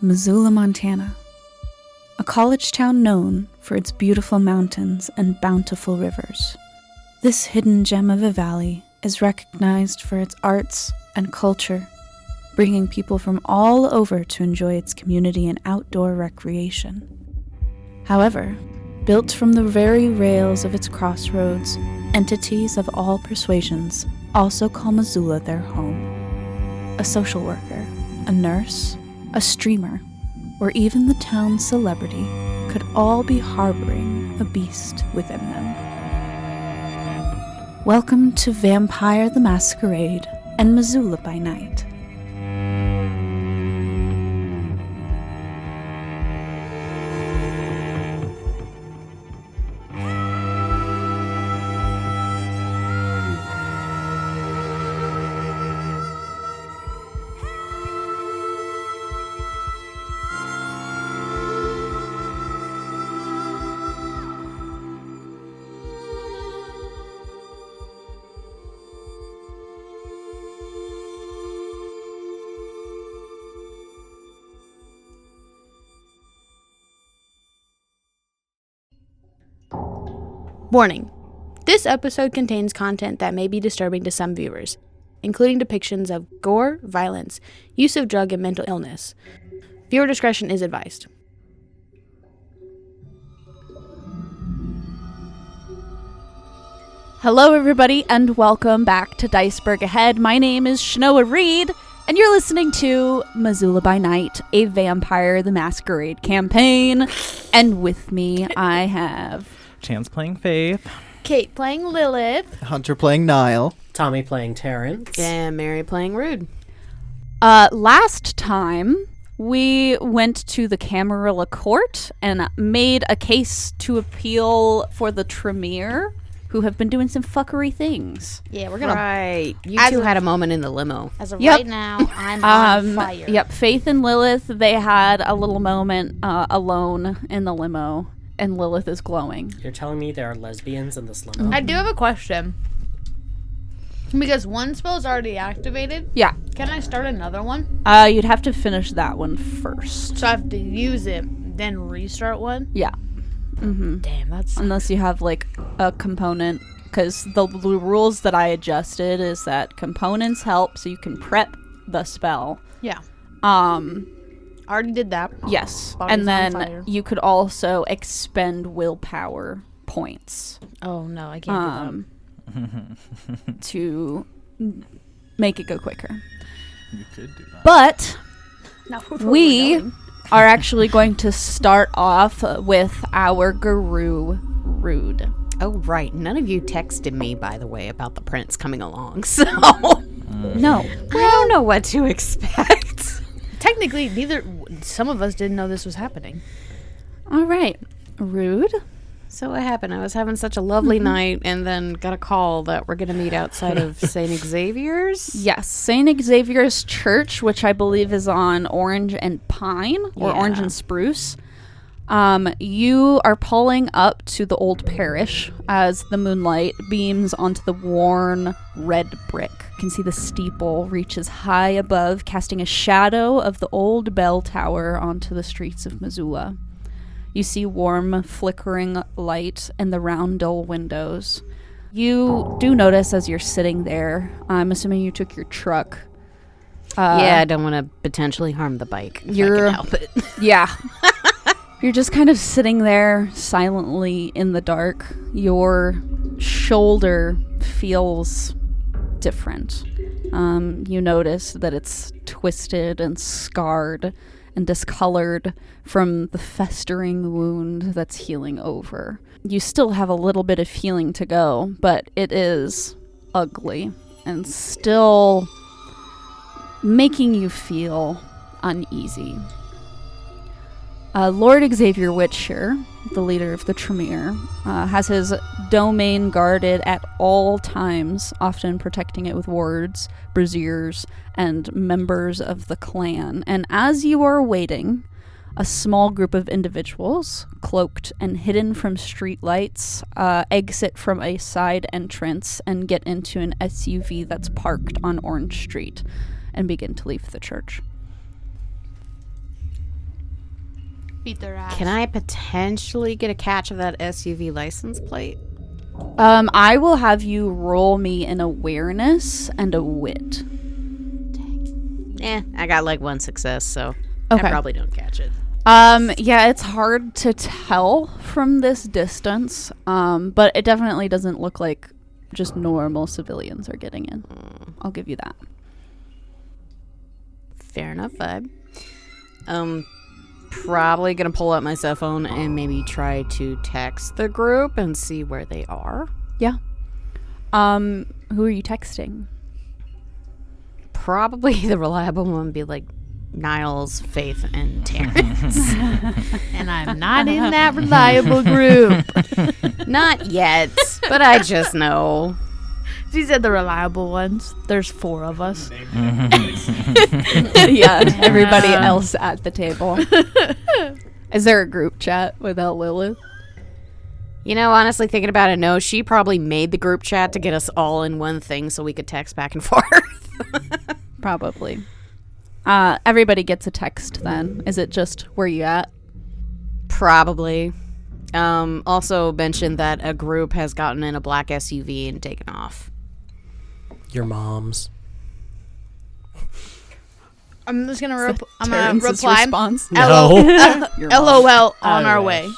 Missoula, Montana, a college town known for its beautiful mountains and bountiful rivers. This hidden gem of a valley is recognized for its arts and culture, bringing people from all over to enjoy its community and outdoor recreation. However, built from the very rails of its crossroads, entities of all persuasions also call Missoula their home. A social worker, a nurse, a streamer, or even the town's celebrity could all be harboring a beast within them. Welcome to Vampire the Masquerade and Missoula by Night. Warning. This episode contains content that may be disturbing to some viewers, including depictions of gore, violence, use of drug and mental illness. Viewer discretion is advised. Hello everybody and welcome back to Gugisberg Ahead. My name is Chenoa Reid and you're listening to Missoula by Night, a Vampire the Masquerade campaign. And with me I have Chance playing Faith. Kait playing Lilith. Hunter playing Niall. Tommy playing Terrance. And Mary playing Rude. Last time we went to the Camarilla court and made a case to appeal for the Tremere, who have been doing some fuckery things. Yeah, we're gonna. Right. You two had a moment in the limo. As of Yep. right now, I'm on fire. Yep, Faith and Lilith, they had a little moment alone in the limo, and Lilith is glowing. You're telling me there are lesbians in this limo? I do have a question. Because one spell is already activated. Yeah. Can I start another one? You'd have to finish that one first. So I have to use it, then restart one? Yeah. Mm-hmm. Damn, that's... Unless you have, like, a component. Because the rules that I adjusted is that components help so you can prep the spell. Yeah. Already did that. Yes. Body's and then on fire. you could also expend willpower points. Oh, no, I can't do that. To make it go quicker. You could do that. But No, we are actually going to start off with our guru, Rude. Oh, right. None of you texted me, by the way, about the prince coming along, so No. I don't know what to expect. Technically, some of us didn't know this was happening. All right. Rude. So what happened? I was having such a lovely night and then got a call that we're going to meet outside of St. Xavier's. Yes, St. Xavier's Church, which I believe is on Orange and Pine, or Yeah. Orange and Spruce. You are pulling up to the old parish as the moonlight beams onto the worn red brick. You can see the steeple reaches high above, casting a shadow of the old bell tower onto the streets of Missoula. You see warm, flickering light in the round, dull windows. You do notice as you're sitting there, I'm assuming you took your truck. Yeah, I don't want to potentially harm the bike if I can help it. Yeah. You're just kind of sitting there silently in the dark. Your shoulder feels different. You notice that it's twisted and scarred and discolored from the festering wound that's healing over. You still have a little bit of healing to go, but it is ugly and still making you feel uneasy. Lord Xavier Whitshire, the leader of the Tremere, has his domain guarded at all times, often protecting it with wards, braziers, and members of the clan. And as you are waiting, a small group of individuals, cloaked and hidden from street lights, exit from a side entrance and get into an SUV that's parked on Orange Street and begin to leave the church. Beat their ass. Can I potentially get a catch of that SUV license plate? I will have you roll me an awareness and a wit. I got like one success, so Okay. I probably don't catch it. Yeah, it's hard to tell from this distance, but it definitely doesn't look like just normal civilians are getting in. I'll give you that. Fair enough vibe. Probably gonna pull out my cell phone and maybe try to text the group and see where they are. Yeah. Who are you texting? Probably the reliable one would be like Niles, Faith, and Terrance. And I'm not in that reliable group. Not yet, but I just know. She said the reliable ones. There's 4 of us. Yeah, everybody else at the table. Is there a group chat without Lilith? You know, honestly, thinking about it, no, she probably made the group chat to get us all in one thing so we could text back and forth. Probably. Everybody gets a text then. Is it just where you at? Probably. Also mentioned that a group has gotten in a black SUV and taken off. Your mom's. I'm just gonna Terrance's reply. response. No. Your mom. LOL on I our wish. way.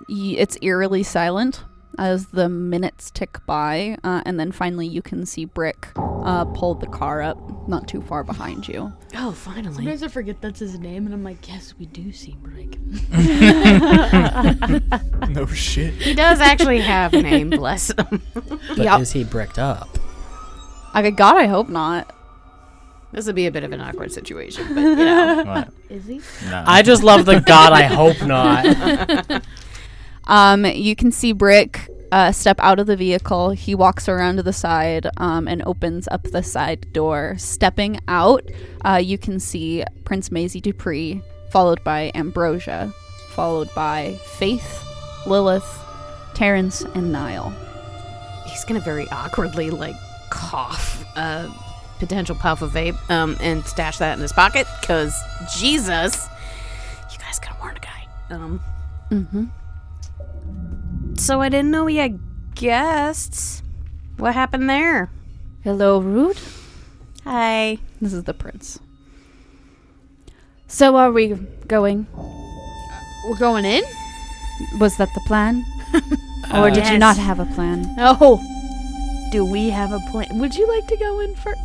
It's eerily silent as the minutes tick by, and then finally you can see Brick pull the car up not too far behind you. Oh, finally. Sometimes I forget that's his name, and I'm like, yes, we do see Brick. No shit. He does actually have a name, bless him. But Yep. is he bricked up? God, I hope not. This would be a bit of an awkward situation, but you know. What? Is he? No. I just love the God, I hope not. You can see Brick step out of the vehicle. He walks around to the side and opens up the side door. Stepping out, you can see Prince Maisie Dupree, followed by Ambrosia, followed by Faith, Lilith, Terrance, and Niall. He's gonna very awkwardly, like, cough a potential puff of vape and stash that in his pocket, because, Jesus, you guys could have warned a guy. So I didn't know we had guests. What happened there? Hello, Rude. Hi. This is the prince. So are we going? We're going in? Was that the plan? Or did you Yes. not have a plan? Oh. Do we have a plan? Would you like to go in first?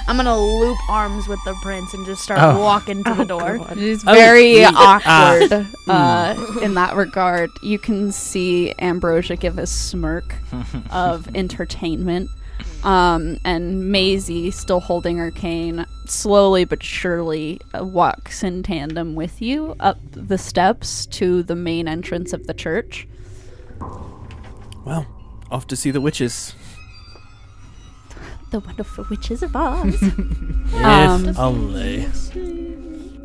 I'm going to loop arms with the prince and just start walking to the door. It is very Oh, awkward in that regard. You can see Ambrosia give a smirk of entertainment. And Maisie, still holding her cane, slowly but surely walks in tandem with you up the steps to the main entrance of the church. Well, off to see the witches. The wonderful witches of Oz. If only.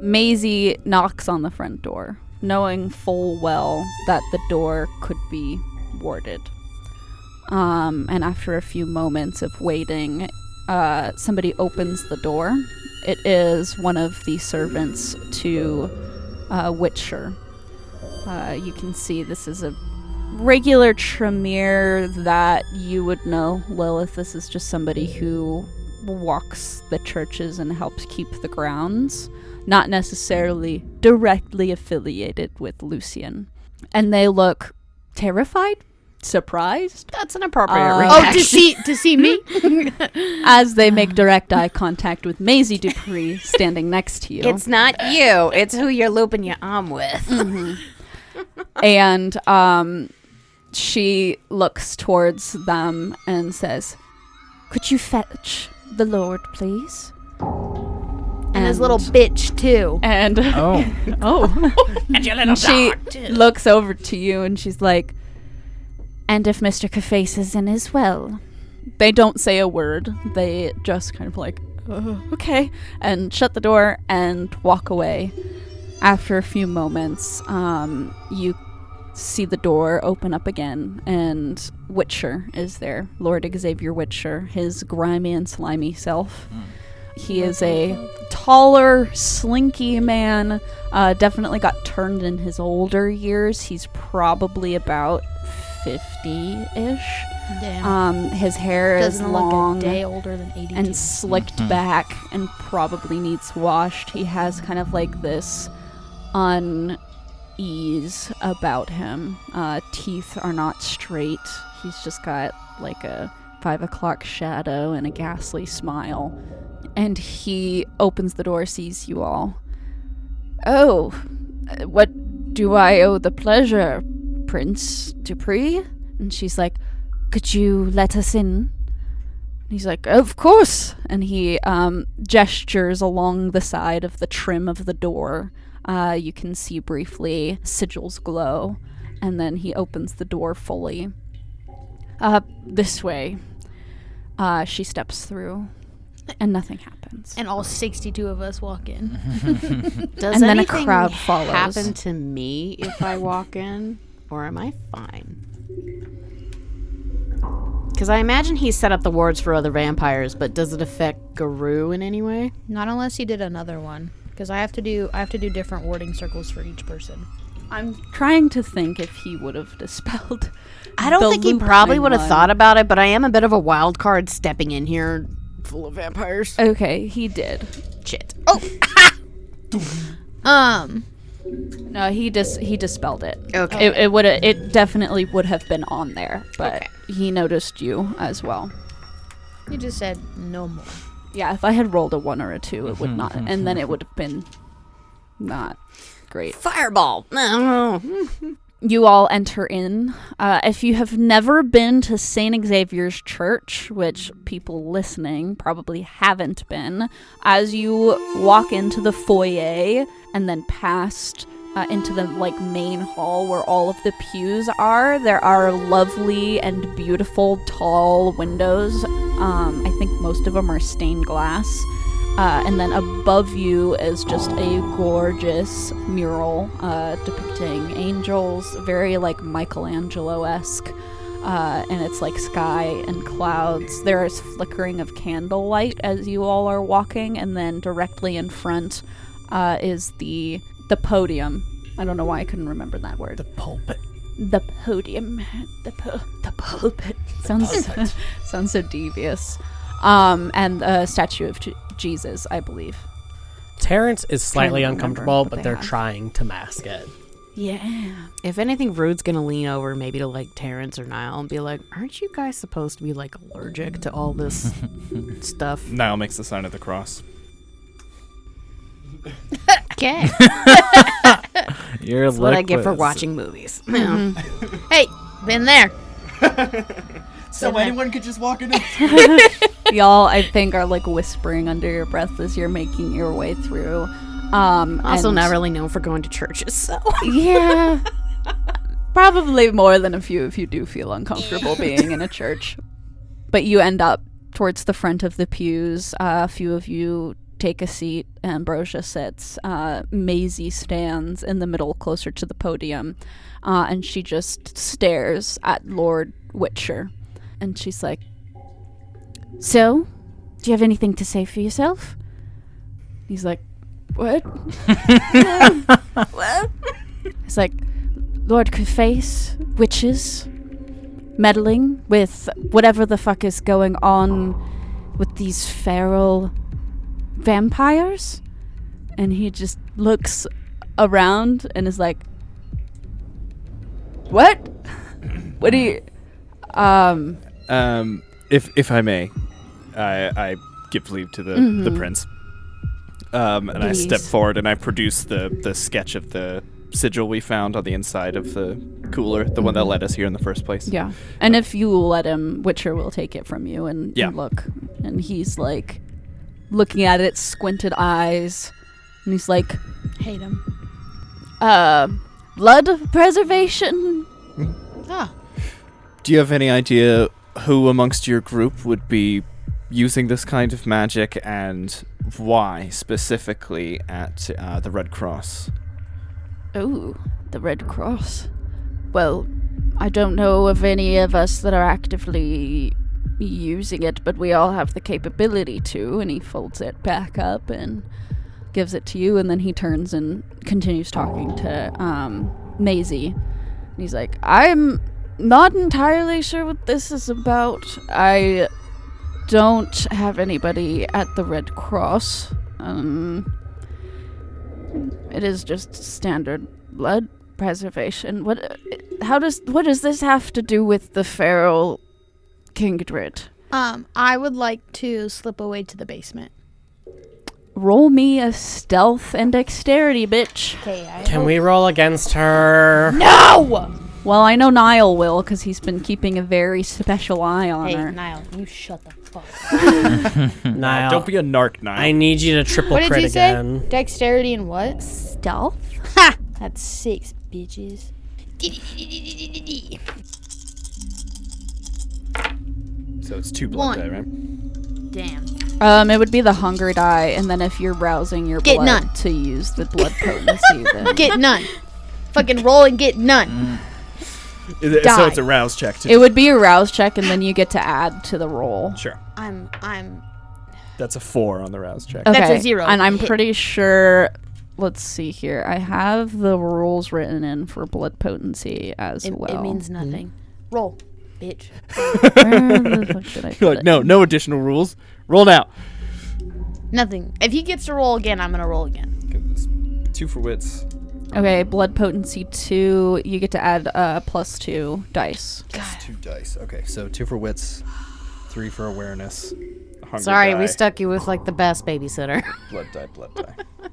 Maisie knocks on the front door, knowing full well that the door could be warded. And after a few moments of waiting, somebody opens the door. It is one of the servants to Whitshire. You can see this is a regular Tremere that you would know, Lilith. This is just somebody who walks the churches and helps keep the grounds, not necessarily directly affiliated with Lucian. And they look terrified, surprised, That's an appropriate Oh, reaction. to see me? as they make direct eye contact with Maisie Dupree standing next to you. It's not you. It's who you're looping your arm with. And she looks towards them and says, "Could you fetch the Lord, please?" And his little bitch, too. And Oh. And your little she dog, too. looks over to you and she's like, "And if Mr. Caface is in as well?" They don't say a word. They just kind of like, okay, and shut the door and walk away. After a few moments, you see the door open up again, and Whitshire is there. Lord Xavier Whitshire, his grimy and slimy self. He is a taller, slinky man. Definitely got turned in his older years. He's probably about 50-ish. Damn. His hair Doesn't is look long a day older than 82. and slicked back and probably needs washed. He has kind of like this unease about him. Teeth are not straight. He's just got like a 5 o'clock shadow and a ghastly smile. And he opens the door, sees you all. Oh, what do I owe the pleasure, Prince Dupree? And she's like, could you let us in? And he's like, of course. And he gestures along the side of the trim of the door. You can see briefly sigils glow. And then he opens the door fully. This way. She steps through. And nothing happens. And all 62 of us walk in. Does And then a anything crowd follows. happen to me if I walk in? Or am I fine? Because I imagine he set up the wards for other vampires, but does it affect Garou in any way? Not unless he did another one, because I have to do different warding circles for each person. I'm trying to think if he would have dispelled. I don't the think he looping probably would have one. thought about it, but I am a bit of a wild card stepping in here full of vampires. Okay, he did. Shit. No, he dispelled it. Okay. It definitely would have been on there, but Okay. he noticed you as well. You just said no more. Yeah, if I had rolled a 1 or a 2, it would not, and then it would have been not great. Fireball. You all enter in. If you have never been to St. Xavier's Church, which people listening probably haven't been, as you walk into the foyer and then past into the main hall where all of the pews are, there are lovely and beautiful tall windows. I think most of them are stained glass. And then above you is just a gorgeous mural depicting angels, very Michelangelo-esque. And it's sky and clouds. There is flickering of candlelight as you all are walking, and then directly in front is the podium. I don't know why I couldn't remember that word. The pulpit. The podium. The pulpit. Sounds so devious. And a statue of Jesus, I believe. Terrance is slightly Can't remember uncomfortable, what but they they're have. trying to mask it. Yeah. If anything, Rude's gonna lean over maybe to Terrance or Niall and be like, aren't you guys supposed to be allergic to all this stuff? Niall makes the sign of the cross. Okay. That's what I get for watching movies. Hey, been there. So anyone could just walk in. Y'all, I think, are whispering under your breath as you're making your way through. Also and- not really known for going to churches, so. Yeah. Probably more than a few if you do feel uncomfortable being in a church. But you end up towards the front of the pews. A few of you take a seat. Ambrosia sits. Maisie stands in the middle, closer to the podium. And she just stares at Lord Whitshire. And she's like, so, do you have anything to say for yourself? He's like, what? What? It's like, Lord could face witches meddling with whatever the fuck is going on with these feral vampires. And he just looks around and is like, what? What do you... If I may, I give leave to the prince. And I step Please. forward and I produce the sketch of the sigil we found on the inside of the cooler, the one that led us here in the first place. Yeah. And if you let him, Witcher will take it from you and look. And he's looking at it, squinted eyes. And he's like, Hate him. blood preservation? Ah. Do you have any idea who amongst your group would be using this kind of magic, and why specifically at the Red Cross? Oh, the Red Cross. Well, I don't know of any of us that are actively using it, but we all have the capability to. And he folds it back up and gives it to you, and then he turns and continues talking to Maisie. And he's like, I'm not entirely sure what this is about. I don't have anybody at the Red Cross. It is just standard blood preservation. What does this have to do with the feral kindred? I would like to slip away to the basement. Roll me a stealth and dexterity, bitch. Okay, Can we roll against her? No! Well, I know Niall will, because he's been keeping a very special eye on Hey, her. Niall, you shut the fuck up. Niall, Don't be a narc, Niall. I need you to triple What did crit you say? again. Dexterity and what? Stealth? Ha! That's 6, bitches. So it's 2 blood 1. die, right? Damn. It would be the hunger die, and then if you're rousing your Get blood none. to use the blood potency, then... Get none. Fucking roll and get none. So Die. it's a rouse check, too. It would be a rouse check, and then you get to add to the roll. Sure. I'm That's a 4 on the rouse check. Okay. That's a 0. And I'm Hit. pretty sure... Let's see here. I have the rules written in for blood potency as well. It means nothing. Roll, bitch. Where the fuck did I You're put like, it? no additional rules. Roll now. Nothing. If he gets to roll again, I'm gonna roll again. Get this. 2 for wits. Okay, blood potency 2. You get to add +2 dice. That's 2 dice. Okay, so 2 for wits, 3 for awareness. Hunger Sorry, die, we stuck you with like the best babysitter. Blood die.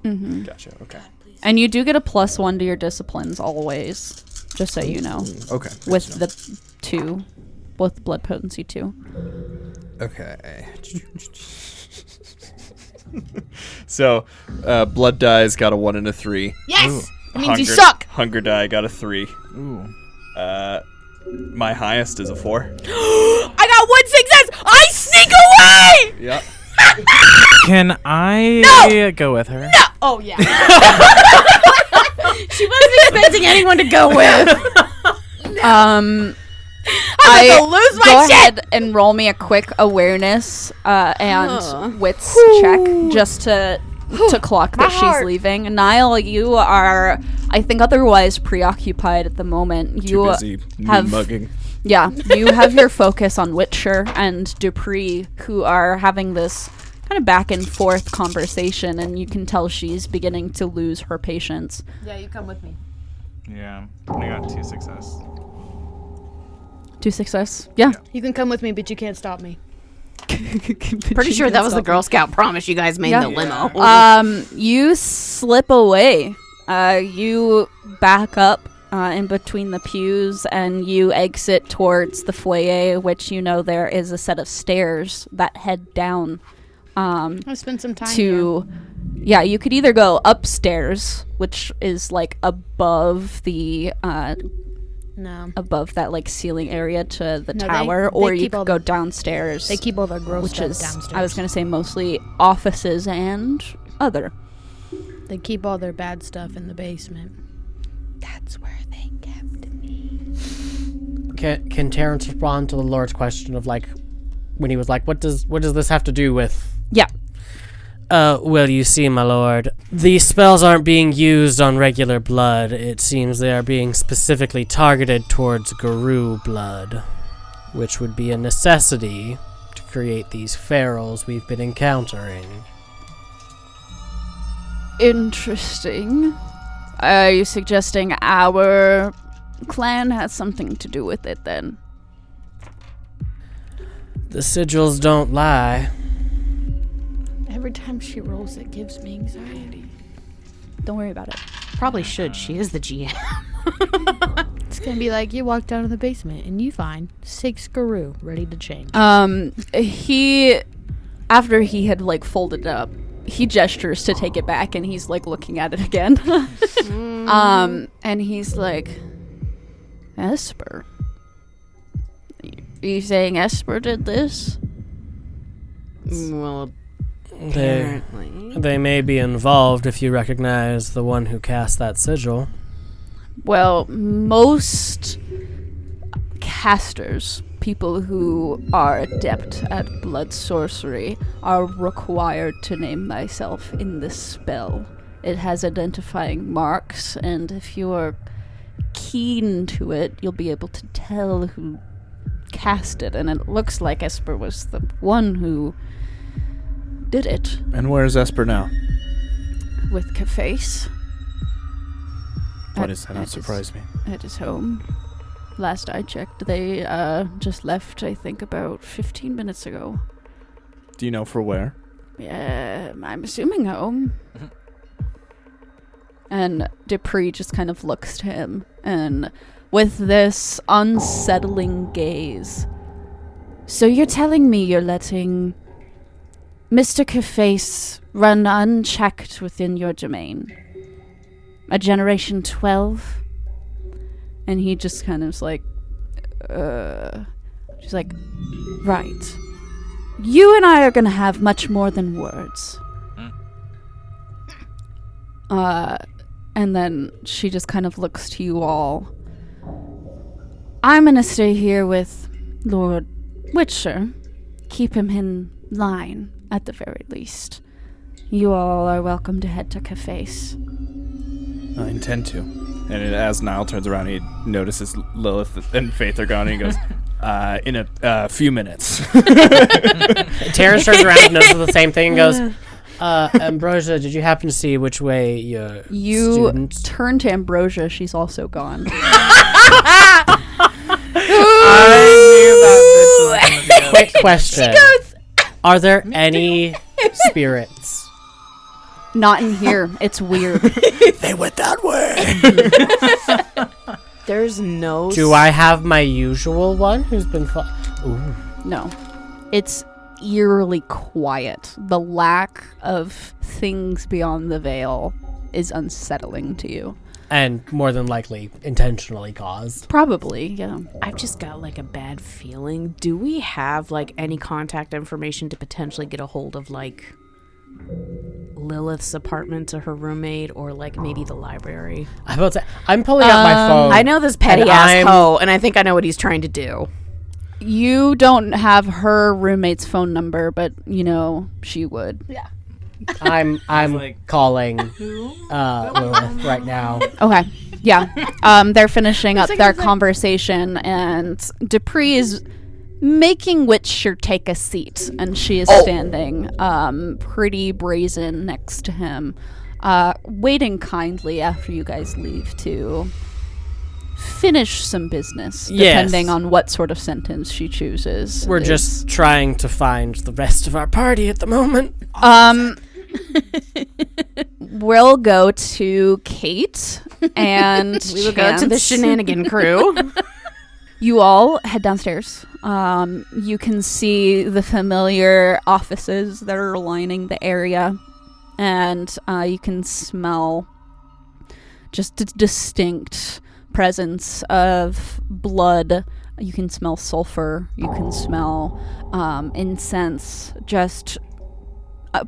Mm-hmm. Gotcha. Okay. And you do get a +1 to your disciplines always, just so you know. Okay. With the 2, with blood potency 2. Okay. So, blood die's got a 1 and a 3. Yes! It means you suck! Hunger die got a 3. Ooh. My highest is a 4. I got 1 success! I sneak away! Yep. Can I go with her? No! Oh, yeah. She wasn't expecting anyone to go with. I'm gonna lose my go shit! ahead and roll me a quick awareness and wits check just to clock that she's heart. leaving. Niall, you are, I think, otherwise preoccupied at the moment. Too You busy have- mugging. Yeah, you have your focus on Whitshire and Dupree, who are having this kind of back and forth conversation, and you can tell she's beginning to lose her patience. Yeah, you come with me. Yeah. I got 2 success. 2 success. Yeah. You can come with me, but you can't stop me. Pretty sure that was the Girl Scout promise you guys made Yeah. in the limo. You slip away. You back up in between the pews, and you exit towards the foyer, which you know there is a set of stairs that head down. I'll spend some time here. Yeah, you could either go upstairs, which is like above the No. above that like ceiling area to the No, tower, they or you keep all could go the- downstairs. They keep all their gross which stuff is downstairs. I was gonna say mostly offices and other. They keep all their bad stuff in the basement. That's where they kept me. Can Terrance respond to the Lord's question of like when he was like, what does this have to do with? Yeah. Well, you see, my lord, these spells aren't being used on regular blood. It seems they are being specifically targeted towards Guru blood, which would be a necessity to create these ferals we've been encountering. Interesting. Are you suggesting our clan has something to do with it then? The sigils don't lie. Every time she rolls, it gives me anxiety. Don't worry about it. Probably should. She is the GM. It's gonna be like, you walk down to the basement and you find 6 guru ready to change. He, after he had like folded it up, he gestures to take it back, and he's like looking at it again. And he's like, Esper? Are you saying Esper did this? Well, They, apparently. they may be involved if you recognize the one who cast that sigil. Well, most casters, people who are adept at blood sorcery are required to name thyself in this spell. It has identifying marks, and if you're keen to it, you'll be able to tell who cast it, and it looks like Esper was the one who did it. And where's Esper now? With Caface. Why does that not surprise me? At his home. Last I checked, they just left, I think, about 15 minutes ago. Do you know for where? Yeah, I'm assuming home. And Dupree just kind of looks to him, and with this unsettling gaze. So you're telling me you're letting Mr. Caface run unchecked within your domain? A Generation 12? And he just kind of is like, she's like, right. You and I are gonna have much more than words. And then she just kind of looks to you all. I'm gonna stay here with Lord Whitshire. Keep him in line, at the very least. You all are welcome to head to Caface. I intend to. And as Niall turns around, he notices Lilith and Faith are gone, and he goes, in a few minutes. Terrance turns around and notices the same thing and goes, Ambrosia, did you happen to see which way your students... turn to Ambrosia. She's also gone. Quick question. Are there any spirits? Not in here. It's weird. They went that way. There's no... Do I have my usual one who's been... Ooh. No. It's eerily quiet. The lack of things beyond the veil is unsettling to you. And more than likely intentionally caused. Probably, yeah. I've just got like a bad feeling. Do we have like any contact information to potentially get a hold of like Lilith's apartment to her roommate, or like maybe the library? I'm pulling out my phone. I know this petty ass hoe, and I think I know what he's trying to do. You don't have her roommate's phone number, but you know she would. Yeah. I'm calling Lilith right now. Okay. Yeah. They're finishing up their conversation, and Dupree is making Whitshire take a seat, and she is standing pretty brazen next to him, waiting kindly after you guys leave to finish some business, depending on what sort of sentence she chooses. We're just trying to find the rest of our party at the moment. We'll go to Kait, and we will go to the shenanigan crew. You all head downstairs. You can see the familiar offices that are lining the area, and you can smell just a distinct presence of blood. You can smell sulfur. You can smell incense. Just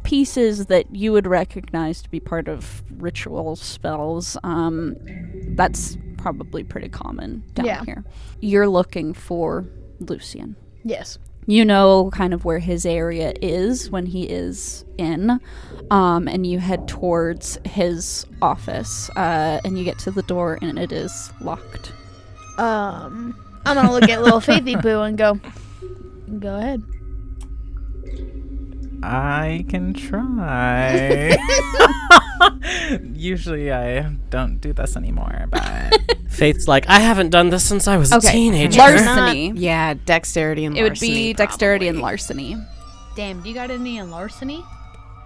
pieces that you would recognize to be part of ritual spells. That's probably pretty common down here. You're looking for Lucian. Yes. You know kind of where his area is when he is in, and you head towards his office, and you get to the door, and it is locked. I'm gonna look at little Faithy Boo and go ahead. I can try. Usually I don't do this anymore, but... Faith's like, I haven't done this since I was a teenager. Larceny. Yeah, dexterity and larceny. It would be dexterity and larceny. Damn, do you got any in larceny?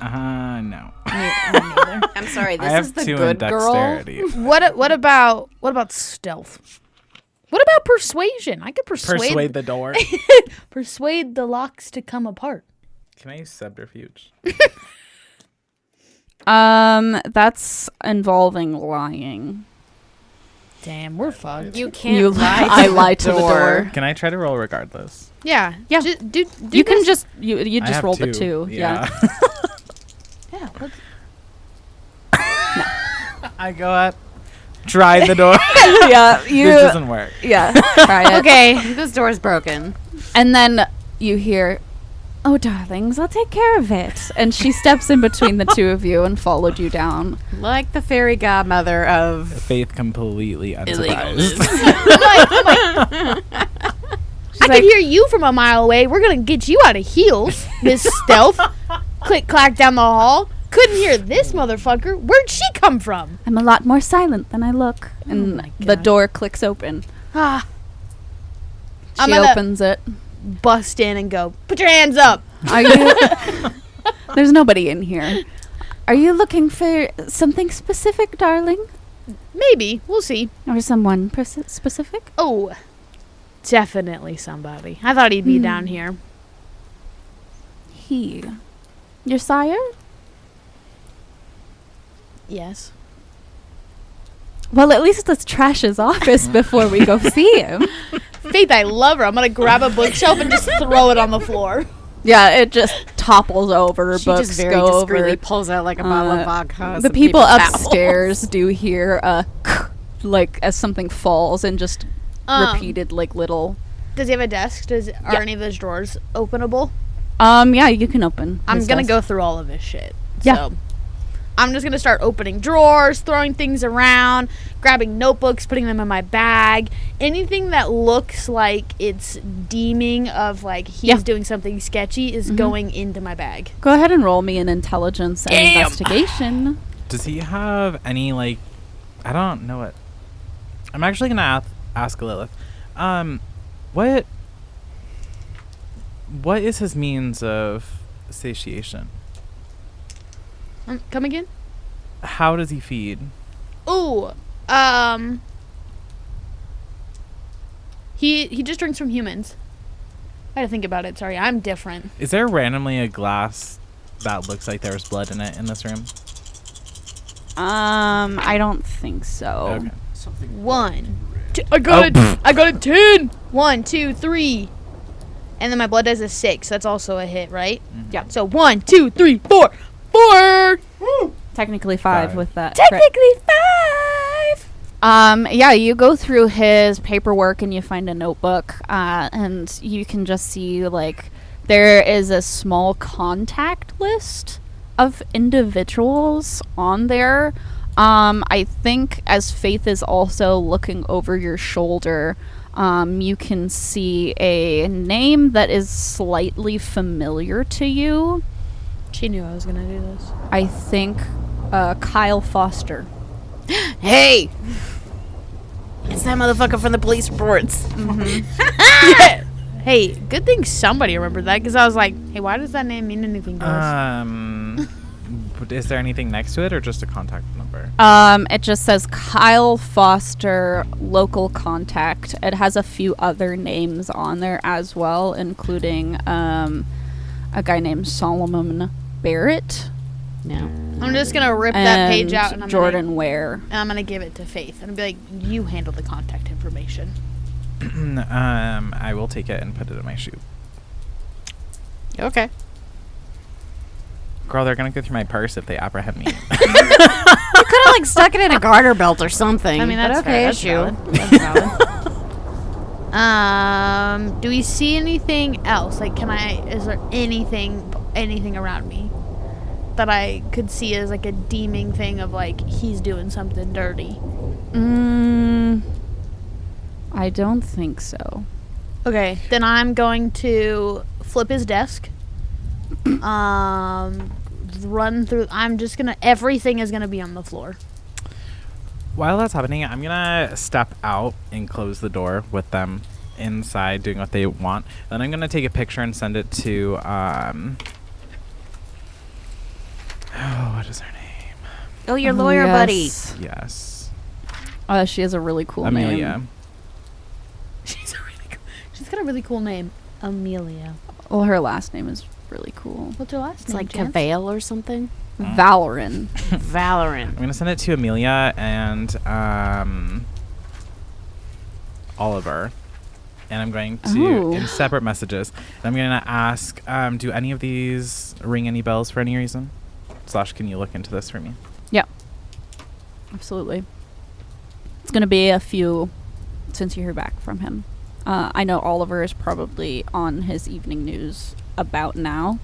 No. Me neither. I'm sorry, I have this is the 2 in good girl. dexterity. What about stealth? What about persuasion? I could Persuade the door. persuade the locks to come apart. Can I use subterfuge? That's involving lying. Damn, we're fucked. You can't lie. I lie to the door. Can I try to roll regardless? Yeah. Do You can this. you I just have roll 2. the 2. Yeah. Yeah. Let's, I go up, try the door. Yeah. This doesn't work. Yeah. Try it. Okay, this door's broken. And then you hear, "Oh, darlings, I'll take care of it." And she steps in between the two of you and followed you down. Like the fairy godmother of Faith completely unsurprised. I can hear you from a mile away. We're going to get you out of heels, Miss Stealth. Click, clack down the hall. Couldn't hear this motherfucker. Where'd she come from? I'm a lot more silent than I look. And the door clicks open. Ah. She opens it. Bust in and go, "Put your hands up." Are you? There's nobody in here. Are you looking for something specific, darling? Maybe. We'll see. Or someone specific? Oh, definitely somebody. I thought he'd be down here. He. Your sire? Yes. Well, at least let's trash his office before we go see him. Faith, I love her. I'm going to grab a bookshelf and just throw it on the floor. Yeah, it just topples over. she Books just very go discreetly over. pulls out like a bottle of vodka. The some people paper towels. upstairs do hear like as something falls and just repeated like little. Does he have a desk? Are any of those drawers openable? Yeah, you can open. I'm going to go through all of his shit. Yeah. So I'm just going to start opening drawers, throwing things around, grabbing notebooks, putting them in my bag. Anything that looks like it's deeming of like he's doing something sketchy is going into my bag. Go ahead and roll me an intelligence and investigation. Does he have any, like, I don't know what. I'm actually going to ask Lilith. What is his means of satiation? Come again? How does he feed? Ooh, he just drinks from humans. I had to think about it. Sorry, I'm different. Is there randomly a glass that looks like there's blood in it in this room? I don't think so. Okay. 1, 2, I got a 10. 1, 2, 3. And then my blood does a 6. That's also a hit, right? Mm-hmm. Yeah. So 1, 2, 3, 4. 4. Technically 5 with that. Technically 5. Yeah, you go through his paperwork and you find a notebook, and you can just see like there is a small contact list of individuals on there. I think as Faith is also looking over your shoulder, you can see a name that is slightly familiar to you. She knew I was going to do this. I think Kyle Foster. Hey! It's that motherfucker from the police reports. Yeah. Hey, good thing somebody remembered that, because I was like, hey, why does that name mean anything to us? Is there anything next to it or just a contact number? It just says Kyle Foster, local contact. It has a few other names on there as well, including a guy named Solomon Barrett. No. I'm just going to rip that page out and Jordan Ware. I'm going to give it to Faith and be like, you handle the contact information. I will take it and put it in my shoe. Okay. Girl, they're gonna go through my purse if they apprehend me. You could have like stuck it in a garter belt or something. I mean, that's but okay. okay. That's valid. Do we see anything else? Like, is there anything around me that I could see as like a deeming thing of like he's doing something dirty? I don't think so. Okay, then I'm going to flip his desk. Run through. Everything is gonna be on the floor. While that's happening, I'm gonna step out and close the door with them inside doing what they want. Then I'm gonna take a picture and send it to what is her name? Oh, your lawyer buddy. Yes. She has a really cool Amelia. name. She's got a really cool name, Amelia. Well, her last name is really cool. What's her last It's name? like Chance? Cavale or something. Valoran. Valorant. I'm gonna send it to Amelia and Oliver, and I'm going to in separate messages. And I'm gonna ask, do any of these ring any bells for any reason? / can you look into this for me? Yeah. Absolutely. It's gonna be a few since you hear back from him. I know Oliver is probably on his evening news about now.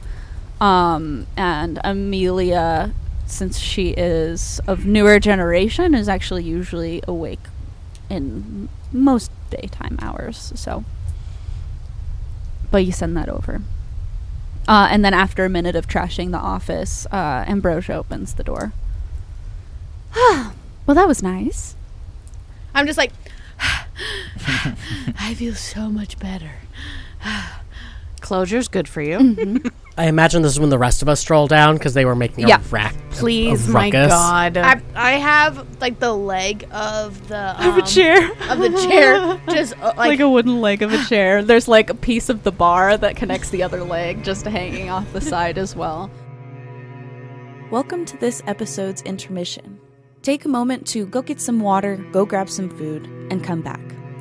And Amelia, since she is of newer generation, is actually usually awake in most daytime hours. So, but you send that over. And then after a minute of trashing the office, Ambrosia opens the door. Well, that was nice. I'm just like, I feel so much better. Closure's good for you. Mm-hmm. I imagine this is when the rest of us stroll down because they were making a rack. Please, a my ruckus. God. I have like the leg of the chair. of the chair, just Like a wooden leg of a chair. There's like a piece of the bar that connects the other leg just hanging off the side as well. Welcome to this episode's intermission. Take a moment to go get some water, go grab some food, and come back.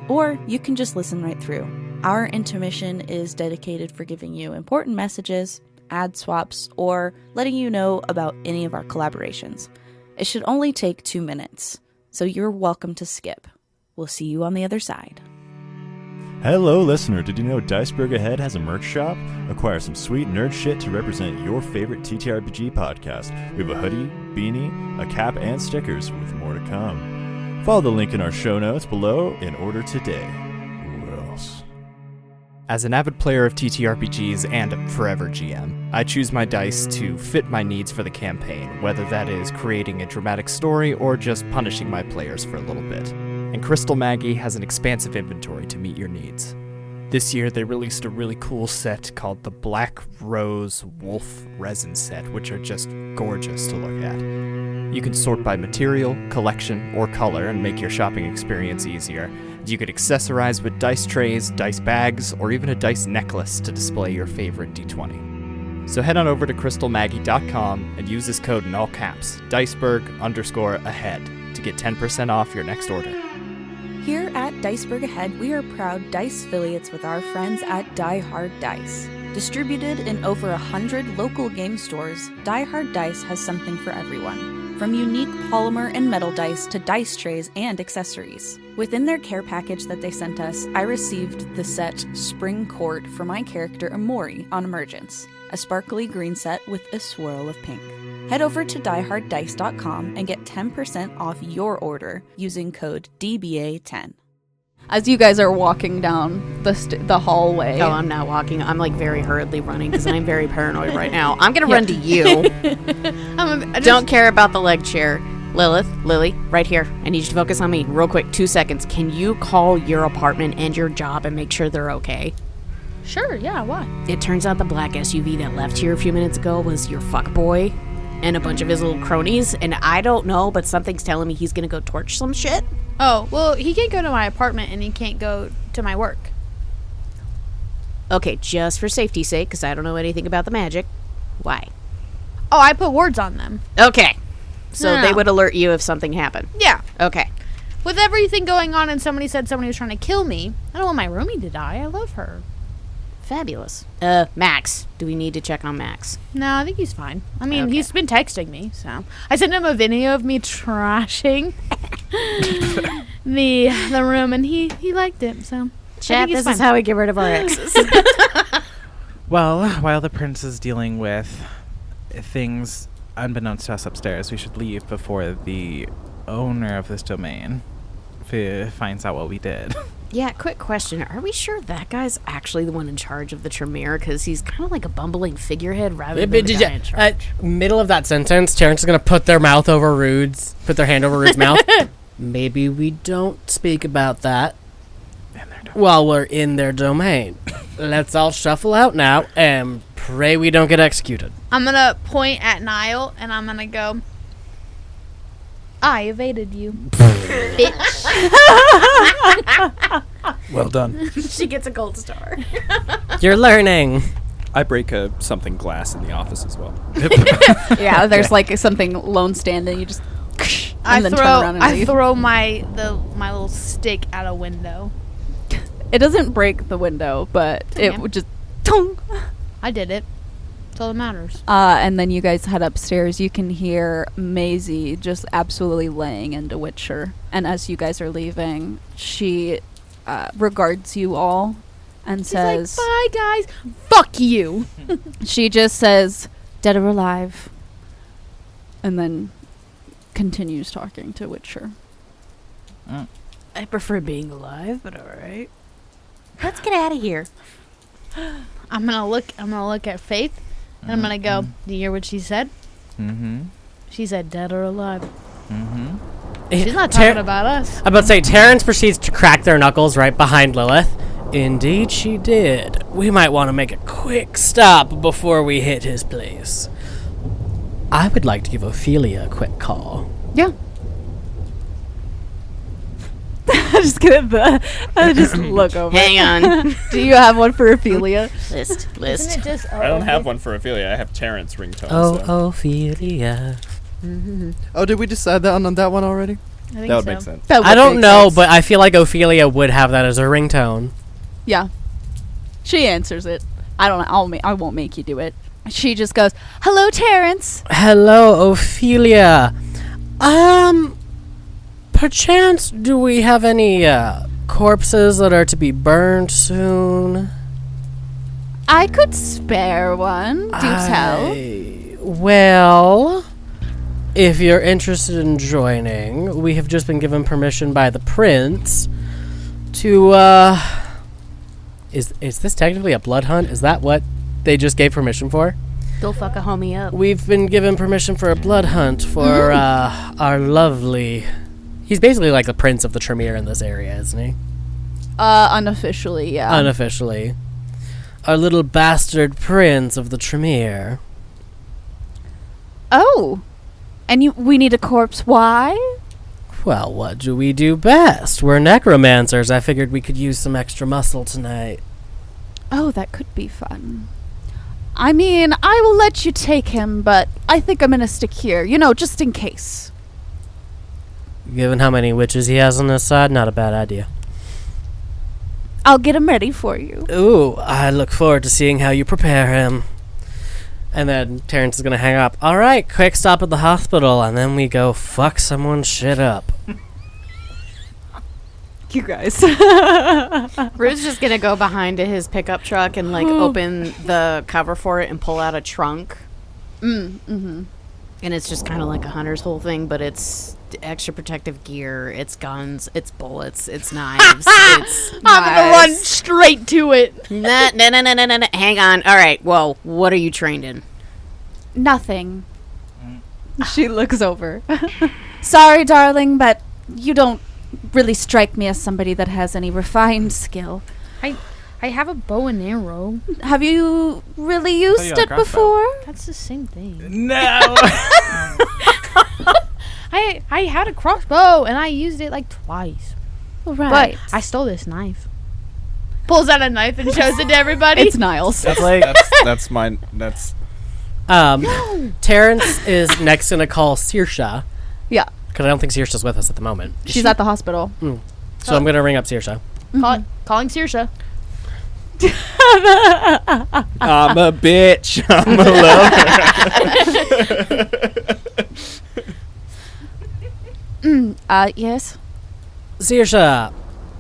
Or you can just listen right through. Our intermission is dedicated for giving you important messages, ad swaps, or letting you know about any of our collaborations. It should only take 2 minutes, so you're welcome to skip. We'll see you on the other side. Hello, listener. Did you know Gugisberg Ahead has a merch shop? Acquire some sweet nerd shit to represent your favorite TTRPG podcast. We have a hoodie, beanie, a cap, and stickers, with more to come. Follow the link in our show notes below and order today. Who else? As an avid player of TTRPGs and forever GM, I choose my dice to fit my needs for the campaign, whether that is creating a dramatic story or just punishing my players for a little bit. And Crystal Maggie has an expansive inventory to meet your needs. This year they released a really cool set called the Black Rose Wolf Resin Set, which are just gorgeous to look at. You can sort by material, collection, or color and make your shopping experience easier. You could accessorize with dice trays, dice bags, or even a dice necklace to display your favorite D20. So head on over to crystalmaggie.com and use this code in all caps, Diceberg_ahead, to get 10% off your next order. Here at Diceberg Ahead, we are proud Dice affiliates with our friends at Die Hard Dice. Distributed in over 100 local game stores, Die Hard Dice has something for everyone. From unique polymer and metal dice to dice trays and accessories. Within their care package that they sent us, I received the set Spring Court for my character Amori on Emergence, a sparkly green set with a swirl of pink. Head over to dieharddice.com and get 10% off your order using code DBA10. As you guys are walking down the hallway. Oh, I'm not walking. I'm like very hurriedly running because I'm very paranoid right now. I'm going to run to you. Don't care about the leg chair. Lily, right here. I need you to focus on me real quick. 2 seconds. Can you call your apartment and your job and make sure they're okay? Sure, yeah, why? It turns out the black SUV that left here a few minutes ago was your fuckboy and a bunch of his little cronies, and I don't know, but something's telling me he's gonna go torch some shit. Oh, well, he can't go to my apartment and he can't go to my work. Okay, just for safety's sake, because I don't know anything about the magic. Why? Oh, I put words on them. Okay. So No. they would alert you if something happened. Yeah. Okay. With everything going on and somebody said somebody was trying to kill me, I don't want my roomie to die. I love her. Fabulous. Max. Do we need to check on Max? No, I think he's fine. I mean, Okay. he's been texting me, so. I sent him a video of me trashing the room, and he liked it, so. Chat, this is how we get rid of our exes. Well, while the prince is dealing with things unbeknownst to us upstairs, we should leave before the owner of this domain finds out what we did. Yeah, quick question. Are we sure that guy's actually the one in charge of the Tremere? Because he's kind of like a bumbling figurehead rather than the guy in charge. Middle of that sentence, Terrance is going to put their mouth over Rude's, put their hand over Rude's mouth. Maybe we don't speak about that while we're in their domain. Let's all shuffle out now and pray we don't get executed. I'm gonna point at Niall, and I'm gonna go, I evaded you, bitch. Well done. She gets a gold star. You're learning. I break something glass in the office as well. Yeah, there's like something lone standing. You just and then turn around and I leave. throw my little stick at a window. It doesn't break the window, but it would just. Tung! I did it. That's all that matters. And then you guys head upstairs. You can hear Maisie just absolutely laying into Whitshire. And as you guys are leaving, she regards you all and She's says, like, bye, guys. Fuck you. she just says, dead or alive, and then continues talking to Whitshire. I prefer being alive, but alright. Let's get out of here. I'm gonna look at Faith, and I'm gonna go, do you hear what she said? Mm-hmm. She said dead or alive. Mm-hmm. She's not talking about us. I'm about to say, Terrance proceeds to crack their knuckles right behind Lilith. Indeed she did. We might want to make a quick stop before we hit his place. I would like to give Ophelia a quick call. Yeah. I just look over. Hang on. Do you have one for Ophelia? List. Isn't it just I don't have one for Ophelia. I have Terrance ringtone. Oh, so. Ophelia. Oh, did we decide that on that one already? I think That would so. make sense. That would I don't make know, sense. but I feel like Ophelia would have that as a ringtone. Yeah. She answers it. I don't know. I won't make you do it. She just goes, hello, Terrance. Hello, Ophelia. Perchance, do we have any corpses that are to be burned soon? I could spare one. Do tell. Well, if you're interested in joining, we have just been given permission by the prince to, Is this technically a blood hunt? Is that what they just gave permission for? Go fuck a homie up. We've been given permission for a blood hunt for, our lovely... He's basically like the prince of the Tremere in this area, isn't he? Unofficially, yeah. Unofficially. Our little bastard prince of the Tremere. Oh. And we need a corpse. Why? Well, what do we do best? We're necromancers. I figured we could use some extra muscle tonight. Oh, that could be fun. I mean, I will let you take him, but I think I'm gonna stick here, just in case. Given how many witches he has on his side, not a bad idea. I'll get him ready for you. Ooh, I look forward to seeing how you prepare him. And then Terrance is gonna hang up. All right, quick stop at the hospital, and then we go fuck someone's shit up. You guys. Rude's just gonna go behind to his pickup truck and open the cover for it and pull out a trunk. Mm-hmm. And it's just kind of like a hunter's whole thing, but it's extra protective gear, it's guns, it's bullets, it's knives, it's I'm gonna run straight to it. No. Hang on. All right. Well, what are you trained in? Nothing. She looks over. Sorry, darling, but you don't really strike me as somebody that has any refined skill. I have a bow and arrow. Have you really used it before? That's the same thing. No. I had a crossbow and I used it like twice. Right. But I stole this knife. Pulls out a knife and shows it to everybody. It's Niall's. That's like That's mine. That's Terrance is next gonna call Saoirse. Yeah. Because I don't think Saoirse's with us at the moment. She's at the hospital. So I'm gonna ring up Saoirse. Calling Saoirse. I'm a bitch. I'm a lover. Yes. Saoirse,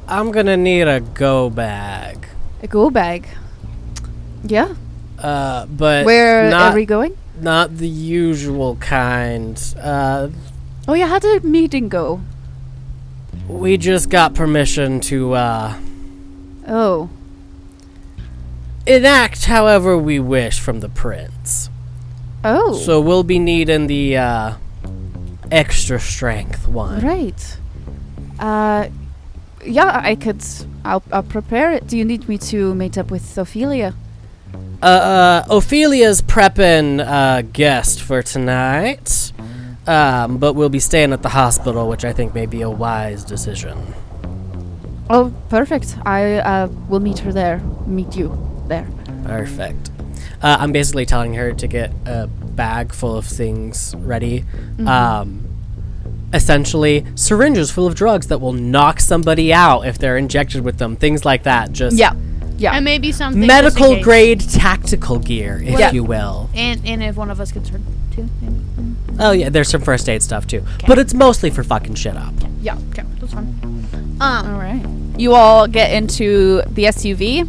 I'm gonna need a go bag. A go bag. Yeah. But Where not, are we going? Not the usual kind. Oh yeah, how'd the meeting go? We just got permission to Oh. enact however we wish from the prince. Oh. So we'll be needing the extra strength one. Right. Yeah, I'll prepare it. Do you need me to meet up with Ophelia? Ophelia's prepping a guest for tonight. But we'll be staying at the hospital, which I think may be a wise decision. Oh, perfect. I will meet her there. Meet you there. Perfect. I'm basically telling her to get a bag full of things ready. Essentially, syringes full of drugs that will knock somebody out if they're injected with them. Things like that. Just Yeah. And maybe something medical just in case. grade tactical gear, if you will. And if one of us gets hurt too. Oh yeah, there's some first aid stuff too. But it's mostly for fucking shit up. Yeah, okay, that's fine. All right. You all get into the SUV.